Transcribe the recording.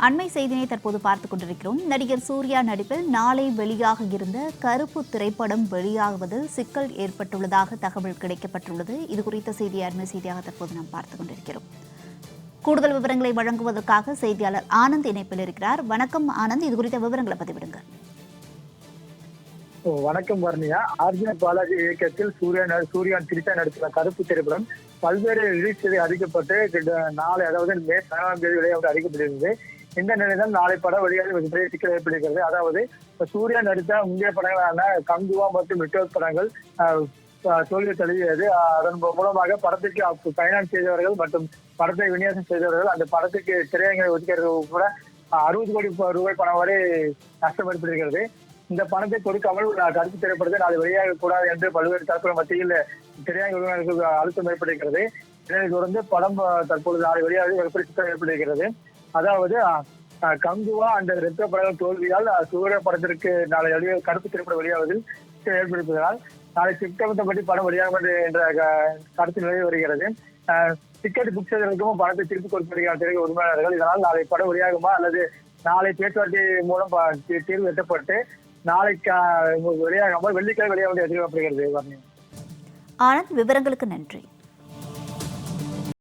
அண்மை செய்தியை தற்போது பார்த்துக் கொண்டிருக்கிறோம். நடிகர் சூர்யா நடிப்பில் நாளை வெளியாக இருந்த கருப்பு திரைப்படம் வெளியாகுவதில் சிக்கல் ஏற்பட்டுள்ளதாக தகவல் கிடைக்கப்பட்டுள்ளது. இதுகுறித்த செய்தியை அண்மை செய்தியாக தற்போது நாம் பார்த்துக் கொண்டிருக்கிறோம். கூடுதல் விவரங்களை வழங்குவதற்காக செய்தியாளர் ஆனந்த் இணைப்பில் இருக்கிறார். வணக்கம் ஆனந்த், இதுகுறித்த விவரங்களை பதிவிடுங்க. வணக்கம் வர்ணியா. அர்ஜுன் பாலாஜி இயக்கத்தில் சூர்யா திரிஷா நடித்துள்ள கருப்பு திரைப்படம் பல்வேறு ரிலீஸ் தேதி அறிவிக்கப்பட்டு நாளை, அதாவது மே 15ஆம் தேதி வெளியாக அறிவிக்கப்பட்டிருந்தது. இந்த நிலையில் நாளை படம் வெளியாக மிகப்பெரிய சிக்கல் ஏற்படுகிறது. அதாவது சூர்யா நடித்த முந்தைய படங்களான கங்குவா மற்றும் விட்டோஸ் படங்கள் தோல்வி தழுவியது. அதன் மூலமாக படத்திற்கு பைனான்ஸ் செய்தவர்கள் மற்றும் படத்தை விநியோகம் செய்தவர்கள் அந்த படத்துக்கு திரையரங்களை ஒதுக்கிறது கூட 60 கோடி ரூபாய் பணம் வரை நஷ்டம் ஏற்படுகிறது. இந்த பணத்தை கொடுக்காமல் கருப்பு திரைப்படத்தை நாளை வெளியாக கூடாது என்று பல்வேறு தரப்பு மத்தியில் திரையரங்க உரிமையாளர்களுக்கு அழுத்தம் ஏற்படுகிறது. இதனை தொடர்ந்து படம் தற்பொழுது நாளை வெளியாக எப்படி சிக்கல் ஏற்படுகிறது. அதாவது கங்குவா அந்த ரெத்த படங்கள் தோல்வியால் சூரிய படத்திற்கு நாளை கருப்பு திரைப்படம் வெளியாவதில் ஏற்படுத்துவதால் நாளை திட்டமிட்டபடி படம் வெளியாகும் என்ற கருத்து நிலவி வருகிறது. டிக்கெட் புக் செய்வதற்கும் பணத்தை திருப்பி கொடுக்கிறார் திரைய உரிமையாளர்கள். இதனால் நாளை படம் வெளியாகுமா அல்லது நாளை பேச்சுவார்த்தை மூலம் தீர்வு எட்டப்பட்டு நாளைக்கு வெளியாகாமல் வெள்ளிக்கிழமை வெளியாக எதிர்பார்க்கப்படுகிறது. ஆனந்த், விவரங்களுக்கு நன்றி.